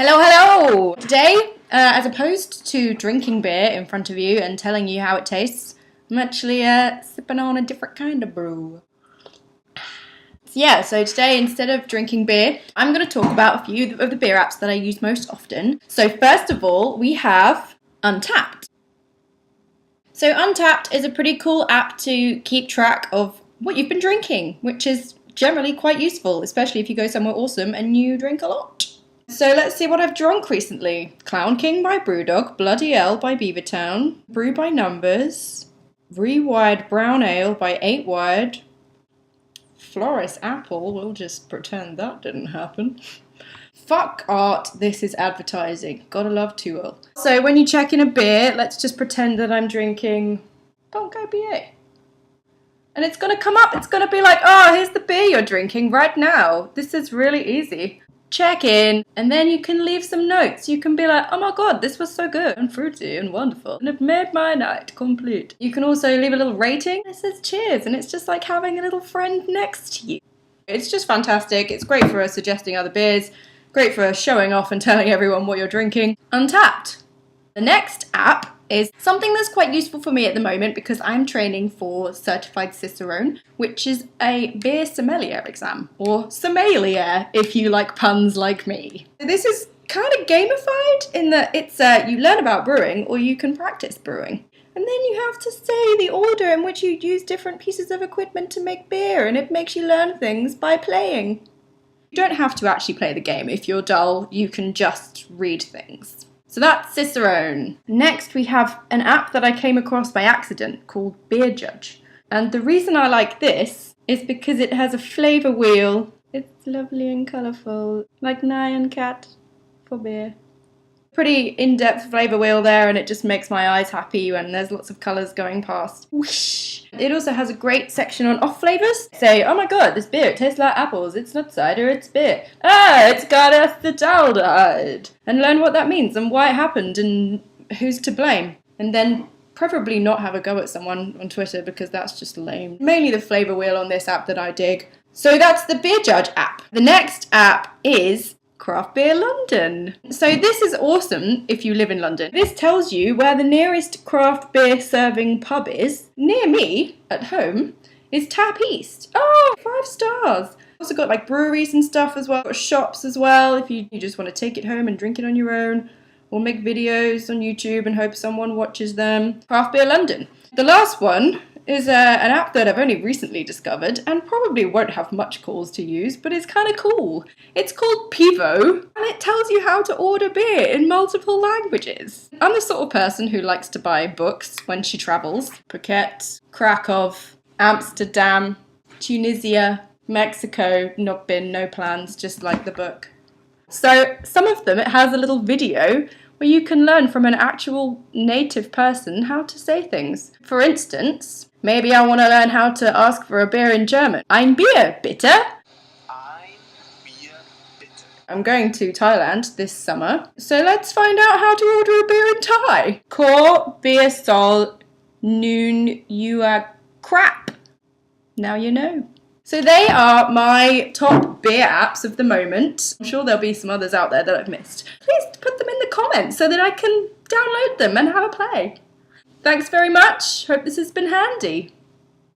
Hello, hello! Today, as opposed to drinking beer in front of you and telling you how it tastes, I'm actually sipping on a different kind of brew. So today, instead of drinking beer, I'm going to talk about a few of the beer apps that I use most often. So first of all, we have Untapped. So Untapped is a pretty cool app to keep track of what you've been drinking, which is generally quite useful, especially if you go somewhere awesome and you drink a lot. So let's see what I've drunk recently. Clown King by Brewdog, Bloody L by Beavertown, Brew by Numbers, Rewired Brown Ale by 8 Wired, Floris Apple, we'll just pretend that didn't happen. Fuck art, this is advertising. Gotta love Tool. So when you check in a beer, let's just pretend that I'm drinking Bongo BA. And it's gonna come up, it's gonna be like, oh, here's the beer you're drinking right now. This is really easy. Check in, and then you can leave some notes. You can be like, oh my god, this was so good and fruity and wonderful and it made my night complete. You can also leave a little rating. It says cheers, and it's just like having a little friend next to you. It's just fantastic. It's great for suggesting other beers, great for showing off and telling everyone what you're drinking. Untapped. The next app is something that's quite useful for me at the moment because I'm training for Certified Cicerone, which is a beer sommelier exam, or sommelier if you like puns like me. This is kind of gamified in that it's you learn about brewing or you can practice brewing. And then you have to say the order in which you use different pieces of equipment to make beer, and it makes you learn things by playing. You don't have to actually play the game. If you're dull, you can just read things. So that's Cicerone. Next we have an app that I came across by accident called Beer Judge. And the reason I like this is because it has a flavour wheel. It's lovely and colourful, like Nyan Cat for beer. Pretty in-depth flavour wheel there, and it just makes my eyes happy when there's lots of colours going past. Whoosh! It also has a great section on off flavours. Say, oh my god, this beer, it tastes like apples. It's not cider, it's beer. Ah, it's got acetaldehyde. And learn what that means and why it happened and who's to blame. And then preferably not have a go at someone on Twitter because that's just lame. Mainly the flavour wheel on this app that I dig. So that's the Beer Judge app. The next app is Craft Beer London. So this is awesome if you live in London. This tells you where the nearest craft beer serving pub is. Near me, at home, is Tap East. Oh, 5 stars. Also got like breweries and stuff as well. Got shops as well if you just want to take it home and drink it on your own. Or make videos on YouTube and hope someone watches them. Craft Beer London. The last one is an app that I've only recently discovered and probably won't have much cause to use, but it's kind of cool. It's called Pivo, and it tells you how to order beer in multiple languages. I'm the sort of person who likes to buy books when she travels. Phuket, Krakow, Amsterdam, Tunisia, Mexico, not been, no plans, just like the book. So some of them, it has a little video where you can learn from an actual native person how to say things. For instance, maybe I want to learn how to ask for a beer in German. Ein Bier, bitte? Ein Bier, bitte. I'm going to Thailand this summer, so let's find out how to order a beer in Thai. Ko beer sol noon yua crap. Now you know. So they are my top beer apps of the moment. I'm sure there'll be some others out there that I've missed. Please put them in the comments so that I can download them and have a play. Thanks very much. Hope this has been handy.